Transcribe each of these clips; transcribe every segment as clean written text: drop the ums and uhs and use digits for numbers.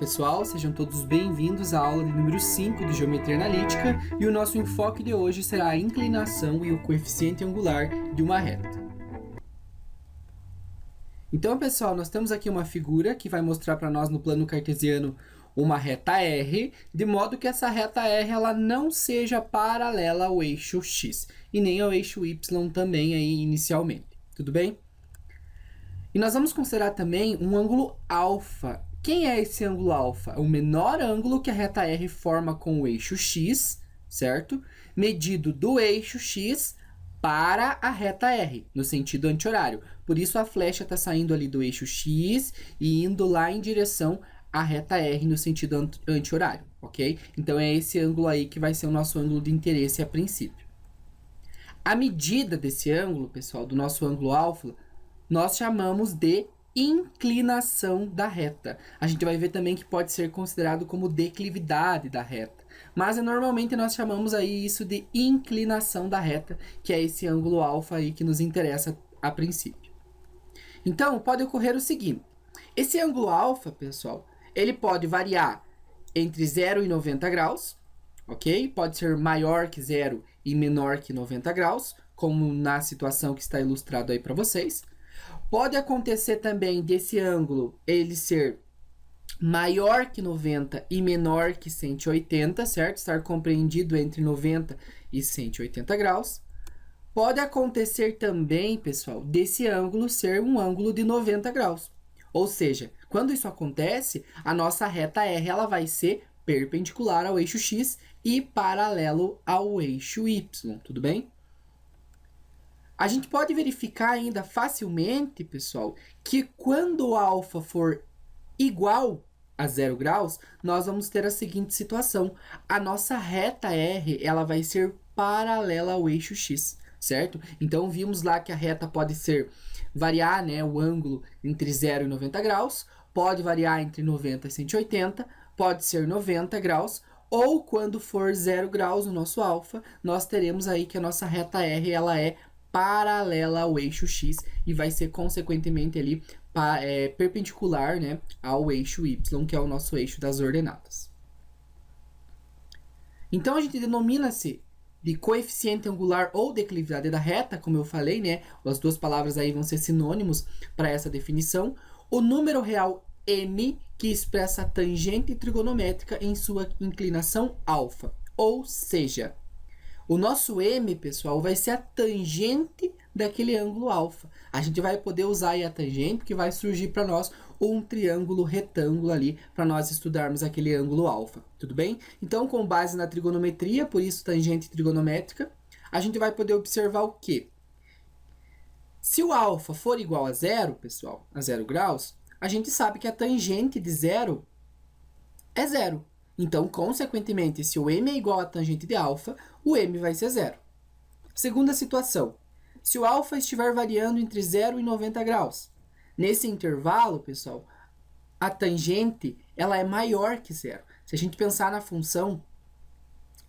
pessoal, sejam todos bem-vindos à aula de número 5 de Geometria Analítica e o nosso enfoque de hoje será a inclinação e o coeficiente angular de uma reta. Então, pessoal, nós temos aqui uma figura que vai mostrar para nós no plano cartesiano uma reta R, de modo que essa reta R ela não seja paralela ao eixo X e nem ao eixo Y também aí inicialmente, tudo bem? E nós vamos considerar também um ângulo alfa. Quem é esse ângulo alfa? É o menor ângulo que a reta R forma com o eixo X, certo? Medido do eixo X para a reta R, no sentido anti-horário. Por isso a flecha está saindo ali do eixo X e indo lá em direção à reta R no sentido anti-horário, ok? Então é esse ângulo aí que vai ser o nosso ângulo de interesse a princípio. A medida desse ângulo, pessoal, do nosso ângulo alfa, nós chamamos de inclinação da reta. A gente vai ver também que pode ser considerado como declividade da reta. Mas normalmente nós chamamos aí isso de inclinação da reta, que é esse ângulo alfa aí que nos interessa a princípio. Então, pode ocorrer o seguinte. Esse ângulo alfa, pessoal, ele pode variar entre 0 e 90 graus, ok? Pode ser maior que 0 e menor que 90 graus, como na situação que está ilustrado aí para vocês. Pode acontecer também desse ângulo ele ser maior que 90 e menor que 180, certo? Estar compreendido entre 90 e 180 graus. Pode acontecer também, pessoal, desse ângulo ser um ângulo de 90 graus. Ou seja, quando isso acontece, a nossa reta R ela vai ser perpendicular ao eixo X e paralelo ao eixo Y, tudo bem? A gente pode verificar ainda facilmente, pessoal, que quando o alfa for igual a 0 graus, nós vamos ter a seguinte situação. A nossa reta R, ela vai ser paralela ao eixo X, certo? Então, vimos lá que a reta pode variar, né, o ângulo entre 0 e 90 graus, pode variar entre 90 e 180, pode ser 90 graus, ou quando for 0 graus o nosso alfa, nós teremos aí que a nossa reta R, ela é paralela ao eixo X e vai ser consequentemente ali perpendicular, né, ao eixo Y, que é o nosso eixo das ordenadas. Então a gente denomina-se de coeficiente angular ou declividade da reta, como eu falei, né, as duas palavras aí vão ser sinônimos para essa definição, o número real m que expressa a tangente trigonométrica em sua inclinação alfa, ou seja, o nosso m, pessoal, vai ser a tangente daquele ângulo alfa. A gente vai poder usar aí a tangente, que vai surgir para nós um triângulo retângulo ali, para nós estudarmos aquele ângulo alfa, tudo bem? Então, com base na trigonometria, por isso tangente trigonométrica, a gente vai poder observar o quê? Se o alfa for igual a 0, pessoal, a 0 graus, a gente sabe que a tangente de 0 é 0. Então, consequentemente, se o m é igual a tangente de alfa, o m vai ser 0. Segunda situação, se o alfa estiver variando entre 0 e 90 graus. Nesse intervalo, pessoal, a tangente ela é maior que 0. Se a gente pensar na função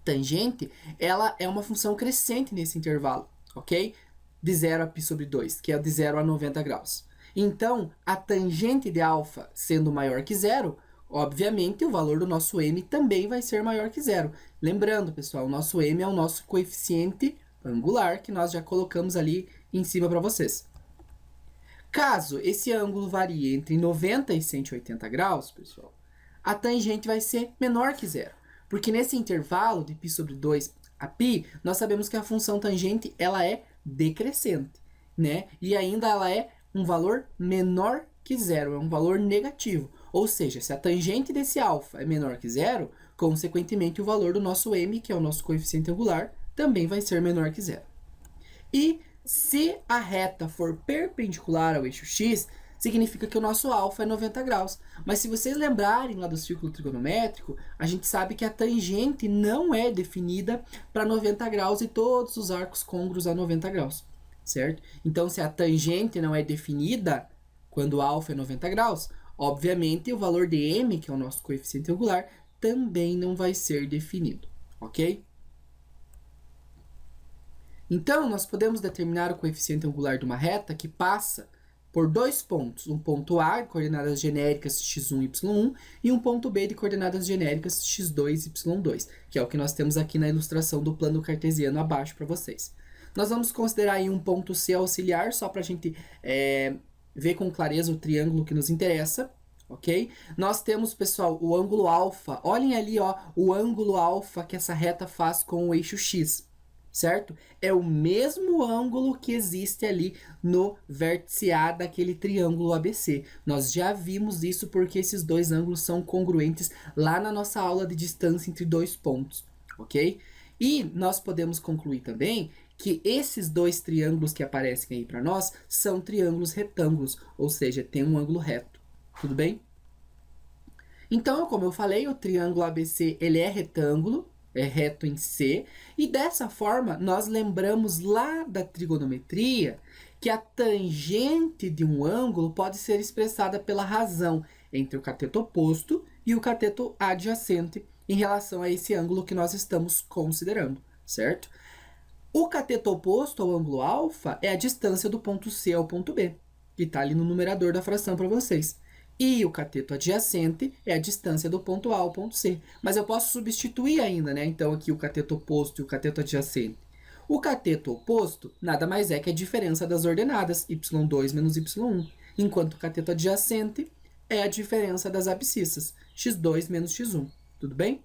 tangente, ela é uma função crescente nesse intervalo, ok? De 0 a π sobre 2, que é de 0 a 90 graus. Então, a tangente de alfa sendo maior que 0, obviamente, o valor do nosso m também vai ser maior que 0. Lembrando, pessoal, o nosso m é o nosso coeficiente angular, que nós já colocamos ali em cima para vocês. Caso esse ângulo varie entre 90 e 180 graus, pessoal, a tangente vai ser menor que 0. Porque nesse intervalo de π sobre 2 a π, nós sabemos que a função tangente ela é decrescente, né? E ainda ela é um valor menor que 0, é um valor negativo. Ou seja, se a tangente desse alfa é menor que 0, consequentemente o valor do nosso m, que é o nosso coeficiente angular, também vai ser menor que 0. E se a reta for perpendicular ao eixo X, significa que o nosso alfa é 90 graus. Mas se vocês lembrarem lá do círculo trigonométrico, a gente sabe que a tangente não é definida para 90 graus e todos os arcos côngruos a 90 graus, certo? Então, se a tangente não é definida quando o alfa é 90 graus, obviamente o valor de m, que é o nosso coeficiente angular, também não vai ser definido, ok? Então, nós podemos determinar o coeficiente angular de uma reta que passa por dois pontos, um ponto A de coordenadas genéricas x1 e y1 e um ponto B de coordenadas genéricas x2 e y2, que é o que nós temos aqui na ilustração do plano cartesiano abaixo para vocês. Nós vamos considerar aí um ponto C auxiliar, só para a gente ver com clareza o triângulo que nos interessa, ok? Nós temos, pessoal, o ângulo alfa. Olhem ali, ó, o ângulo alfa que essa reta faz com o eixo x, certo? É o mesmo ângulo que existe ali no vértice A daquele triângulo ABC. Nós já vimos isso porque esses dois ângulos são congruentes lá na nossa aula de distância entre dois pontos, ok? E nós podemos concluir também que esses dois triângulos que aparecem aí para nós são triângulos retângulos, ou seja, tem um ângulo reto. Tudo bem? Então, como eu falei, o triângulo ABC ele é retângulo, é reto em C, e dessa forma nós lembramos lá da trigonometria que a tangente de um ângulo pode ser expressada pela razão entre o cateto oposto e o cateto adjacente em relação a esse ângulo que nós estamos considerando, certo? O cateto oposto ao ângulo alfa é a distância do ponto C ao ponto B, que está ali no numerador da fração para vocês. E o cateto adjacente é a distância do ponto A ao ponto C. Mas eu posso substituir ainda, né? Então, aqui o cateto oposto e o cateto adjacente. O cateto oposto nada mais é que a diferença das ordenadas, y2 menos y1, enquanto o cateto adjacente é a diferença das abscissas, x2 menos x1. Tudo bem?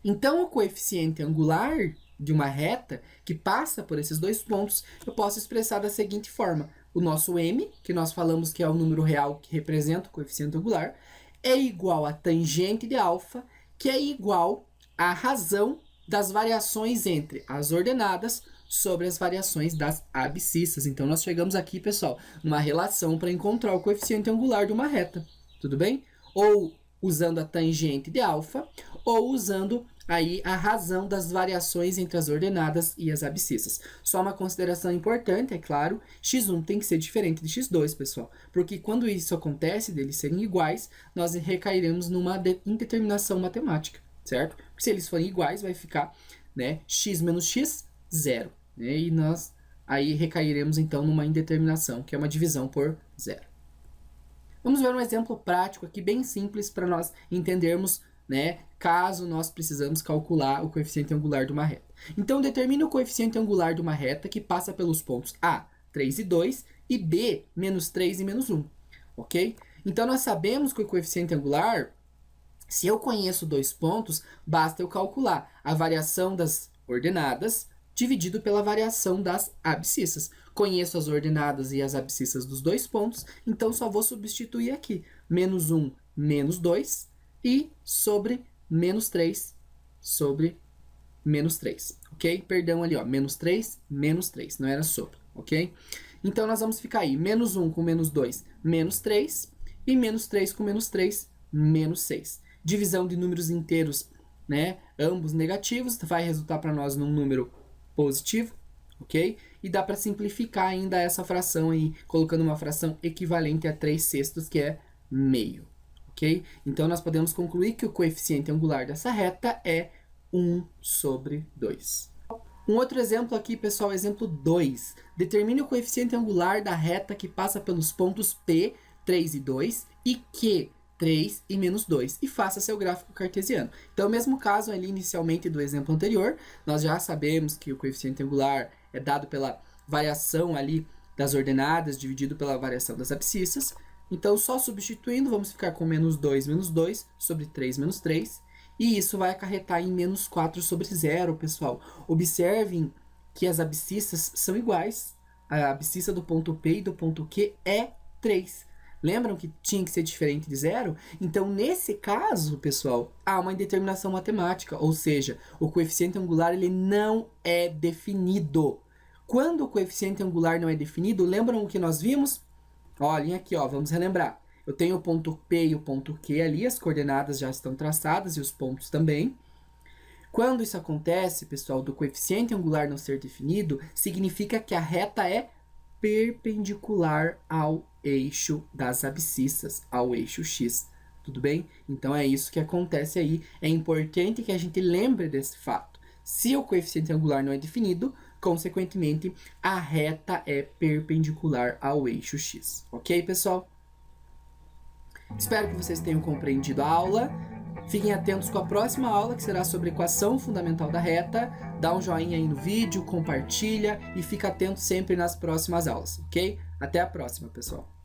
Então, o coeficiente angular de uma reta que passa por esses dois pontos, eu posso expressar da seguinte forma. O nosso m, que nós falamos que é o número real que representa o coeficiente angular, é igual a tangente de alfa, que é igual à razão das variações entre as ordenadas sobre as variações das abscissas. Então, nós chegamos aqui, pessoal, numa relação para encontrar o coeficiente angular de uma reta. Tudo bem? Ou usando a tangente de alfa, ou usando aí a razão das variações entre as ordenadas e as abscissas. Só uma consideração importante, é claro, x1 tem que ser diferente de x2, pessoal, porque quando isso acontece, deles serem iguais, nós recairemos numa indeterminação matemática, certo? Porque se eles forem iguais, vai ficar, né, x menos x, zero, né? E nós aí recairemos, então, numa indeterminação, que é uma divisão por zero. Vamos ver um exemplo prático aqui, bem simples, para nós entendermos, né, caso nós precisamos calcular o coeficiente angular de uma reta. Então, determine o coeficiente angular de uma reta que passa pelos pontos A, 3 e 2, e B, menos 3 e menos 1, ok? Então, nós sabemos que o coeficiente angular, se eu conheço dois pontos, basta eu calcular a variação das ordenadas dividido pela variação das abscissas. Conheço as ordenadas e as abscissas dos dois pontos, então só vou substituir aqui. Menos 1, menos 2, e sobre menos 3 sobre menos 3, ok? Perdão ali, ó, menos 3, não era sobre, ok? Então, nós vamos ficar aí, menos 1 com menos 2, menos 3, e menos 3 com menos 3, menos 6. Divisão de números inteiros, né, ambos negativos, vai resultar para nós num número positivo, ok? E dá para simplificar ainda essa fração aí, colocando uma fração equivalente a 3/6, que é meio. Okay? Então, nós podemos concluir que o coeficiente angular dessa reta é 1 sobre 2. Um outro exemplo aqui, pessoal, exemplo 2. Determine o coeficiente angular da reta que passa pelos pontos P, 3 e 2, e Q, 3 e menos 2, e faça seu gráfico cartesiano. Então, mesmo caso ali inicialmente do exemplo anterior, nós já sabemos que o coeficiente angular é dado pela variação ali das ordenadas dividido pela variação das abscissas. Então, só substituindo, vamos ficar com menos 2 sobre 3 menos 3. E isso vai acarretar em menos 4 sobre 0, pessoal. Observem que as abscissas são iguais. A abscissa do ponto P e do ponto Q é 3. Lembram que tinha que ser diferente de 0? Então, nesse caso, pessoal, há uma indeterminação matemática. Ou seja, o coeficiente angular ele não é definido. Quando o coeficiente angular não é definido, lembram o que nós vimos? Olhem aqui, ó, vamos relembrar. Eu tenho o ponto P e o ponto Q ali, as coordenadas já estão traçadas e os pontos também. Quando isso acontece, pessoal, do coeficiente angular não ser definido, significa que a reta é perpendicular ao eixo das abscissas, ao eixo X. Tudo bem? Então, é isso que acontece aí. É importante que a gente lembre desse fato. Se o coeficiente angular não é definido, consequentemente, a reta é perpendicular ao eixo X. Ok, pessoal? Espero que vocês tenham compreendido a aula. Fiquem atentos com a próxima aula, que será sobre equação fundamental da reta. Dá um joinha aí no vídeo, compartilha e fica atento sempre nas próximas aulas, ok? Até a próxima, pessoal!